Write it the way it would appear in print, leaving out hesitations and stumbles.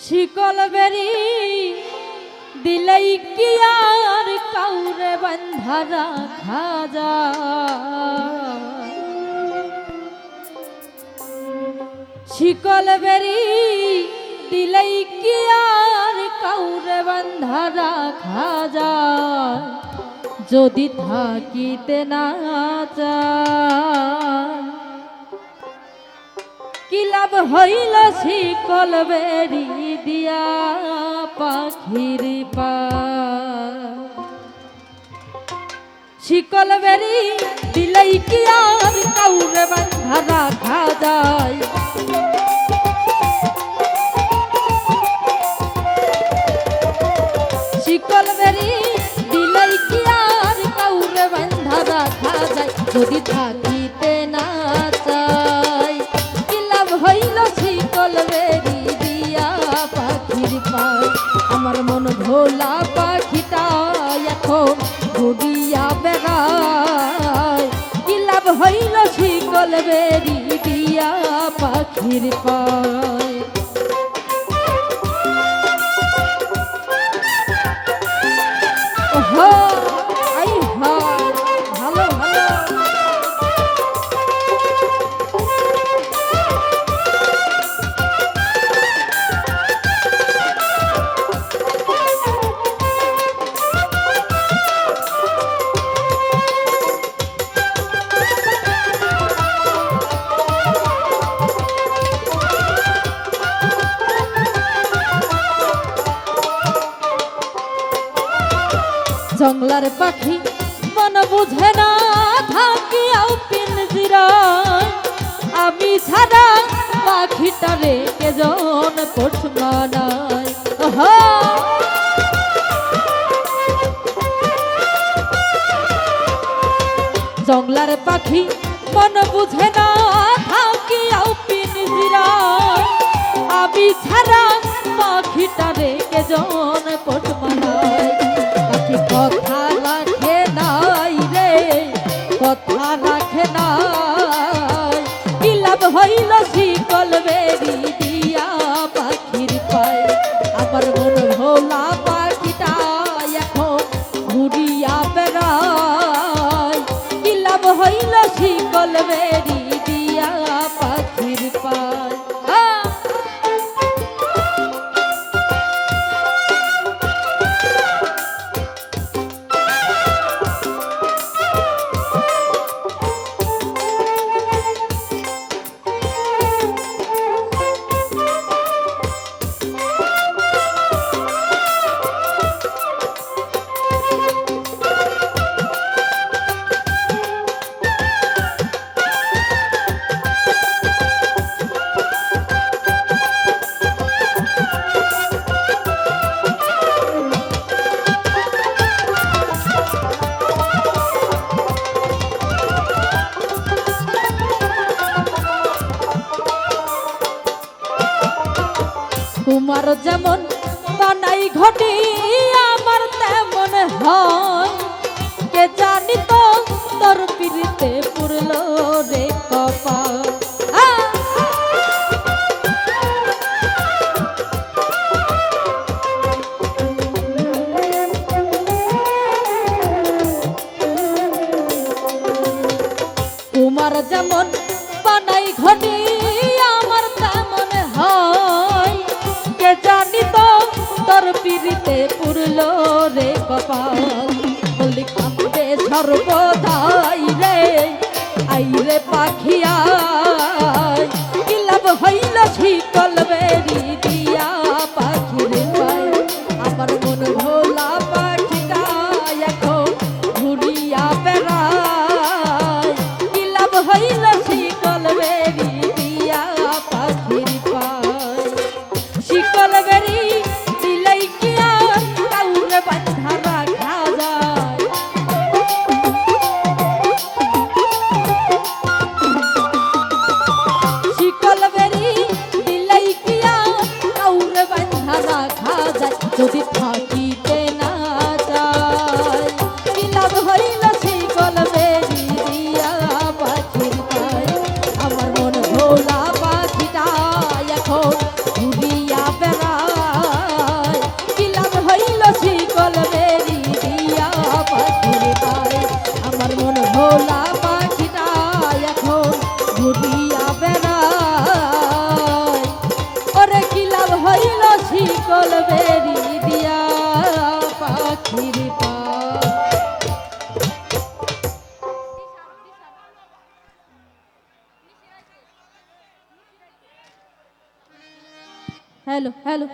শিকল বেরি দিলেই কি আর কাউরে বান্ধা রাখা যায়। শিকল বেরি দিলেই কি আর কাউরে বান্ধা রাখা যায়, যদি থাকিতে না চায়। কি লাভ হইল শিকল বেরি দিয়া পাখির পা। শিকল বেরি দিলেই কি আর কাউরে বান্ধা রাখা যায়। শিকল বেরি দিলেই কি আর কাউরে বান্ধা রাখা যায়, যদি থাকিতে না চাই। কি লাভ হইল শিকল বেরি দিয়া পাখির পায়। আমার মন ভোলা পাখিটা এখন ঘুরিয়া বেড়ায়। কি লাভ হইল শিকল বেরি দিয়া পাখির পায়। ভালো ভালো জংলার পাখি মন বুঝে না থাকিয়াও পিঞ্জিরায়। আমি ছাড়া পাখিটারে কেজন পোষ মানায়। জংলার পাখি মন বুঝে না থাকিয়াও পিঞ্জিরায়। আমি ছাড়া পাখিটারে কেজন পোষ মানায়। কথা রাখে নাই রে, কথা রাখে নাই। কি লাভ হইল শিকল বেরি দিয়া পাখির পায়। আমার মন ভোলা পাখিটা এখন ঘুরিয়া বেড়ায়। কি লাভ হইল শিকল বেরি দিয়া পাখির পায়। তোমার যেমন বানাই ঘটি আমার তেমন হয়। কে জানি তো তোর পিড়িতে পুরল রে কপাল। তোমার যেমন বানাই ঘটি আমার তেমন হয়। কে জানি তো তোর পিড়িতে পুরল রে কপাল। বলি কাঁদে সর্বদাই রে আই রে পাখিয়া। কি লাভ হইল শিকল বেরি দিয়া পাখির পায়। আমার মন ভোলা পাখিটা এখন ঘুরিয়া বেড়ায়। কি লাভ হইল শিকল বেরি দিয়া পাখির পায়। শিকল বেরি দিলেই কি আর কাউরে বান্ধা রাখা যায়। শিকল বেরি দিলেই কি আর কাউরে বান্ধা রাখা যায়, যদি থাকিতে না চায়। কি লাভ হইল শিকল বেরি দিয়া পাখির পায়। আমার মন ভোলা পাখিটা এখন ঘুরিয়া বেড়ায়। শিকল বেরি দিয়া পাখির পা। Hello hello.